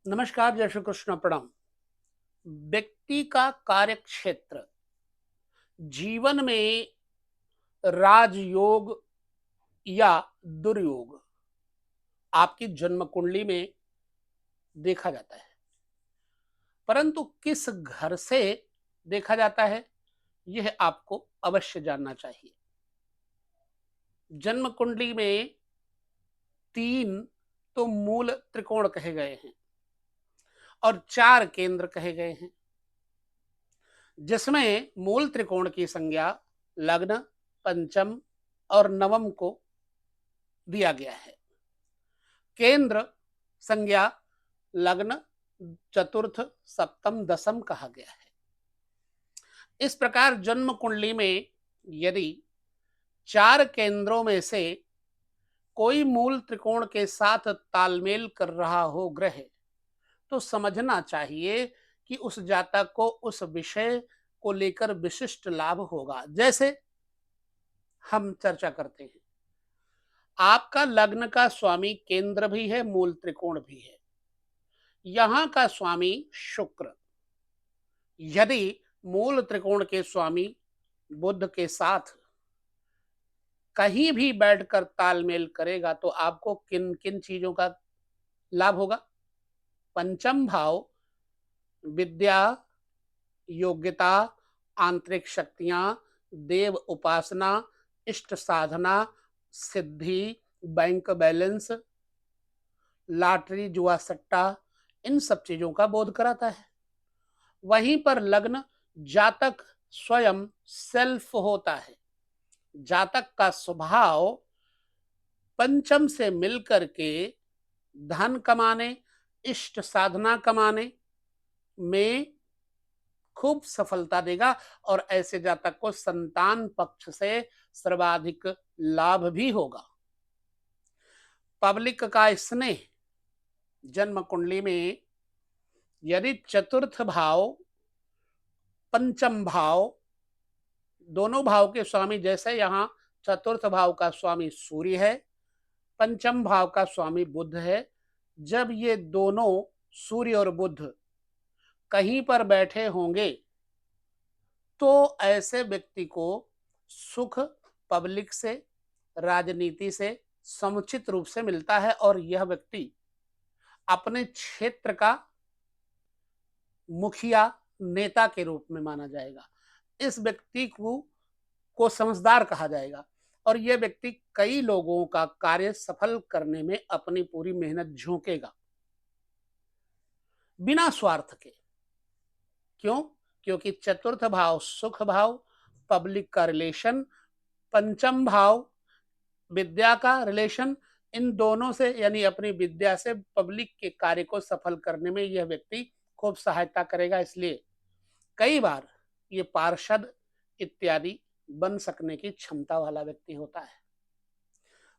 नमस्कार, जय श्री कृष्ण, प्रणाम। व्यक्ति का कार्य क्षेत्र जीवन में राजयोग या दुर्योग आपकी जन्म कुंडली में देखा जाता है, परंतु किस घर से देखा जाता है यह आपको अवश्य जानना चाहिए। जन्म कुंडली में तीन तो मूल त्रिकोण कहे गए हैं और चार केंद्र कहे गए हैं, जिसमें मूल त्रिकोण की संज्ञा लग्न, पंचम और नवम को दिया गया है। केंद्र संज्ञा लग्न, चतुर्थ, सप्तम, दसम कहा गया है। इस प्रकार जन्म कुंडली में यदि चार केंद्रों में से कोई मूल त्रिकोण के साथ तालमेल कर रहा हो ग्रह, तो समझना चाहिए कि उस जातक को उस विषय को लेकर विशिष्ट लाभ होगा। जैसे हम चर्चा करते हैं, आपका लग्न का स्वामी केंद्र भी है, मूल त्रिकोण भी है। यहां का स्वामी शुक्र यदि मूल त्रिकोण के स्वामी बुध के साथ कहीं भी बैठकर तालमेल करेगा तो आपको किन किन चीजों का लाभ होगा। पंचम भाव विद्या, योग्यता, आंतरिक शक्तियां, देव उपासना, इष्ट साधना, सिद्धि, बैंक बैलेंस, लॉटरी, जुआ सट्टा, इन सब चीजों का बोध कराता है। वहीं पर लग्न जातक स्वयं सेल्फ होता है। जातक का स्वभाव पंचम से मिलकर के धन कमाने, इष्ट साधना कमाने में खूब सफलता देगा और ऐसे जातक को संतान पक्ष से सर्वाधिक लाभ भी होगा। पब्लिक का स्नेह जन्म कुंडली में यदि चतुर्थ भाव, पंचम भाव, दोनों भाव के स्वामी, जैसे यहाँ चतुर्थ भाव का स्वामी सूर्य है, पंचम भाव का स्वामी बुध है, जब ये दोनों सूर्य और बुध कहीं पर बैठे होंगे तो ऐसे व्यक्ति को सुख पब्लिक से, राजनीति से समुचित रूप से मिलता है और यह व्यक्ति अपने क्षेत्र का मुखिया, नेता के रूप में माना जाएगा। इस व्यक्ति को समझदार कहा जाएगा और यह व्यक्ति कई लोगों का कार्य सफल करने में अपनी पूरी मेहनत झोंकेगा बिना स्वार्थ के। क्यों? क्योंकि चतुर्थ भाव सुख भाव, पब्लिक का रिलेशन, पंचम भाव विद्या का रिलेशन, इन दोनों से यानी अपनी विद्या से पब्लिक के कार्य को सफल करने में यह व्यक्ति खूब सहायता करेगा। इसलिए कई बार ये पार्षद इत्यादि बन सकने की क्षमता वाला व्यक्ति होता है।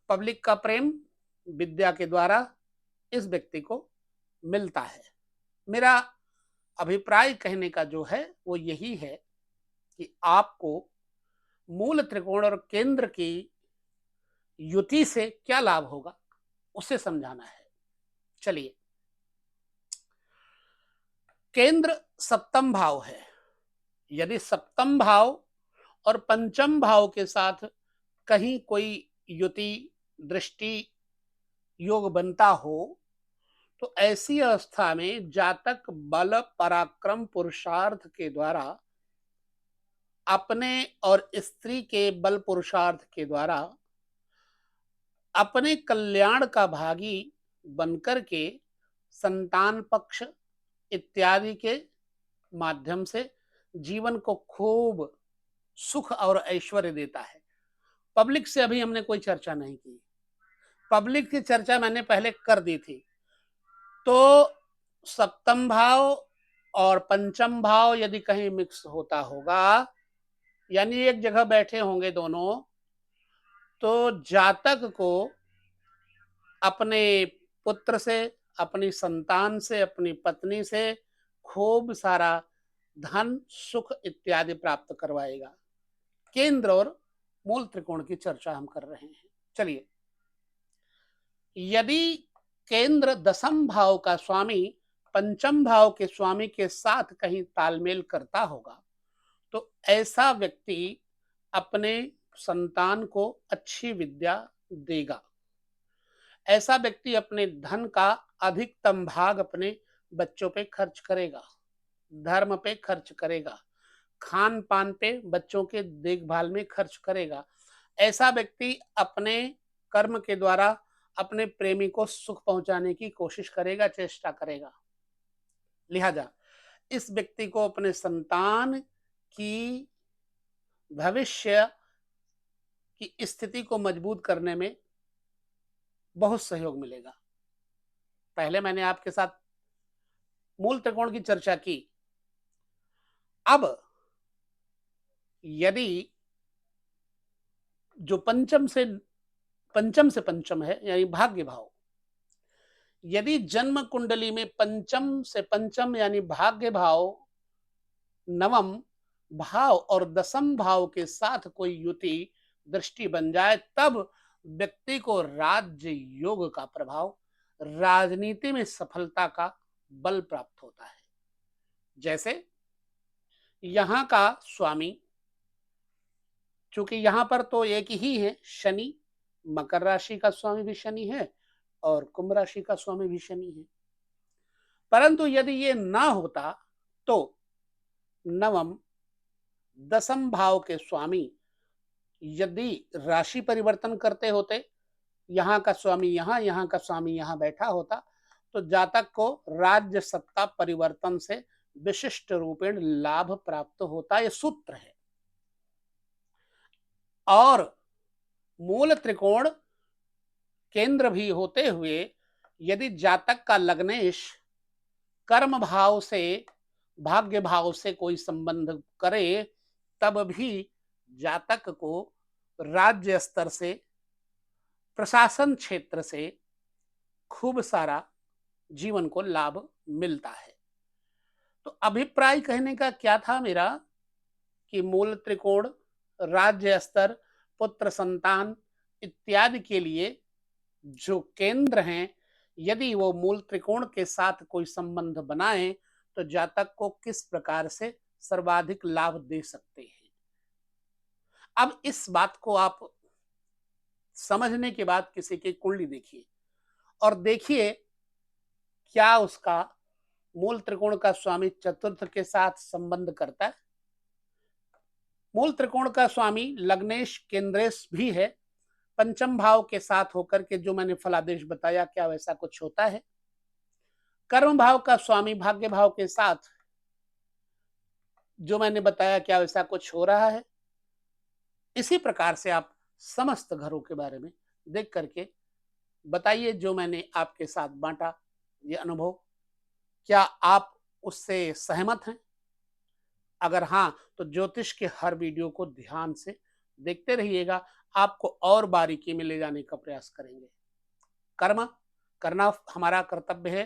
पब्लिक का प्रेम विद्या के द्वारा इस व्यक्ति को मिलता है। मेरा अभिप्राय कहने का जो है वो यही है कि आपको मूल त्रिकोण और केंद्र की युति से क्या लाभ होगा उसे समझाना है। चलिए, केंद्र सप्तम भाव है। यदि सप्तम भाव और पंचम भाव के साथ कहीं कोई युति, दृष्टि, योग बनता हो तो ऐसी अवस्था में जातक बल, पराक्रम, पुरुषार्थ के द्वारा, अपने और स्त्री के बल पुरुषार्थ के द्वारा अपने कल्याण का भागी बनकर के संतान पक्ष इत्यादि के माध्यम से जीवन को खूब सुख और ऐश्वर्य देता है। पब्लिक से अभी हमने कोई चर्चा नहीं की। पब्लिक की चर्चा मैंने पहले कर दी थी। तो सप्तम भाव और पंचम भाव यदि कहीं मिक्स होता होगा, यानी एक जगह बैठे होंगे दोनों, तो जातक को अपने पुत्र से, अपनी संतान से, अपनी पत्नी से खूब सारा धन, सुख इत्यादि प्राप्त करवाएगा। केंद्र और मूल त्रिकोण की चर्चा हम कर रहे हैं। चलिए, यदि केंद्र दसम भाव का स्वामी पंचम भाव के स्वामी के साथ कहीं तालमेल करता होगा तो ऐसा व्यक्ति अपने संतान को अच्छी विद्या देगा। ऐसा व्यक्ति अपने धन का अधिकतम भाग अपने बच्चों पे खर्च करेगा, धर्म पे खर्च करेगा, खान पान पे, बच्चों के देखभाल में खर्च करेगा। ऐसा व्यक्ति अपने कर्म के द्वारा अपने प्रेमी को सुख पहुंचाने की कोशिश करेगा, चेष्टा करेगा। लिहाजा इस व्यक्ति को अपने संतान की भविष्य की स्थिति को मजबूत करने में बहुत सहयोग मिलेगा। पहले मैंने आपके साथ मूल त्रिकोण की चर्चा की। अब यदि जो पंचम से पंचम है यानी भाग्य भाव, यदि जन्म कुंडली में पंचम से पंचम यानी भाग्य भाव, नवम भाव और दसम भाव के साथ कोई युति दृष्टि बन जाए, तब व्यक्ति को राज्य योग का प्रभाव, राजनीति में सफलता का बल प्राप्त होता है। जैसे यहां का स्वामी, चूंकि यहां पर तो एक ही है शनि, मकर राशि का स्वामी भी शनि है और कुंभ राशि का स्वामी भी शनि है, परंतु यदि ये ना होता तो नवम दसम भाव के स्वामी यदि राशि परिवर्तन करते होते, यहाँ का स्वामी यहाँ, यहाँ का स्वामी यहाँ बैठा होता, तो जातक को राज्य सत्ता परिवर्तन से विशिष्ट रूपेण लाभ प्राप्त होता। यह सूत्र है। और मूल त्रिकोण केंद्र भी होते हुए यदि जातक का लग्नेश कर्म भाव से, भाग्य भाव से कोई संबंध करे, तब भी जातक को राज्य स्तर से, प्रशासन क्षेत्र से खूब सारा जीवन को लाभ मिलता है। तो अभिप्राय कहने का क्या था मेरा कि मूल त्रिकोण, राज्य स्तर, पुत्र संतान इत्यादि के लिए जो केंद्र हैं, यदि वो मूल त्रिकोण के साथ कोई संबंध बनाए तो जातक को किस प्रकार से सर्वाधिक लाभ दे सकते हैं। अब इस बात को आप समझने के बाद किसी की कुंडली देखिए और देखिए क्या उसका मूल त्रिकोण का स्वामी चतुर्थ के साथ संबंध करता है। मूल त्रिकोण का स्वामी लग्नेश केंद्रेश भी है, पंचम भाव के साथ होकर के जो मैंने फलादेश बताया, क्या वैसा कुछ होता है। कर्म भाव का स्वामी भाग्य भाव के साथ जो मैंने बताया, क्या वैसा कुछ हो रहा है। इसी प्रकार से आप समस्त घरों के बारे में देख करके बताइए जो मैंने आपके साथ बांटा ये अनुभव, क्या आप उससे सहमत हैं? अगर हाँ, तो ज्योतिष के हर वीडियो को ध्यान से देखते रहिएगा, आपको और बारीकी में ले जाने का प्रयास करेंगे। कर्म करना हमारा कर्तव्य है,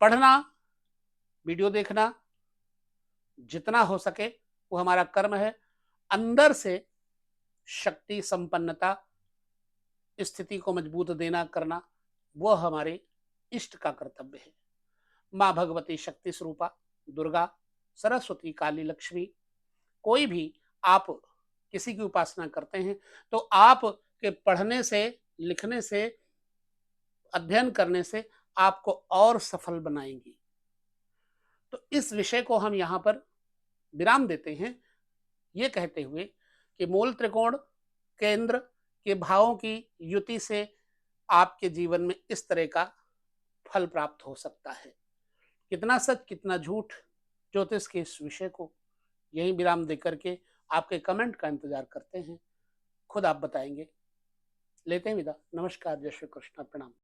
पढ़ना, वीडियो देखना जितना हो सके वो हमारा कर्म है। अंदर से शक्ति संपन्नता स्थिति को मजबूत देना करना वो हमारे इष्ट का कर्तव्य है। माँ भगवती शक्ति स्वरूपा, दुर्गा, सरस्वती, काली, लक्ष्मी, कोई भी आप किसी की उपासना करते हैं तो आप के पढ़ने से, लिखने से, अध्ययन करने से आपको और सफल बनाएंगी। तो इस विषय को हम यहाँ पर विराम देते हैं, ये कहते हुए कि मूल त्रिकोण केंद्र के भावों की युति से आपके जीवन में इस तरह का फल प्राप्त हो सकता है। कितना सच कितना झूठ, ज्योतिष के इस विषय को यही विराम देकर के आपके कमेंट का इंतजार करते हैं। खुद आप बताएंगे। लेते हैं विदा। नमस्कार, जय श्री कृष्ण, प्रणाम।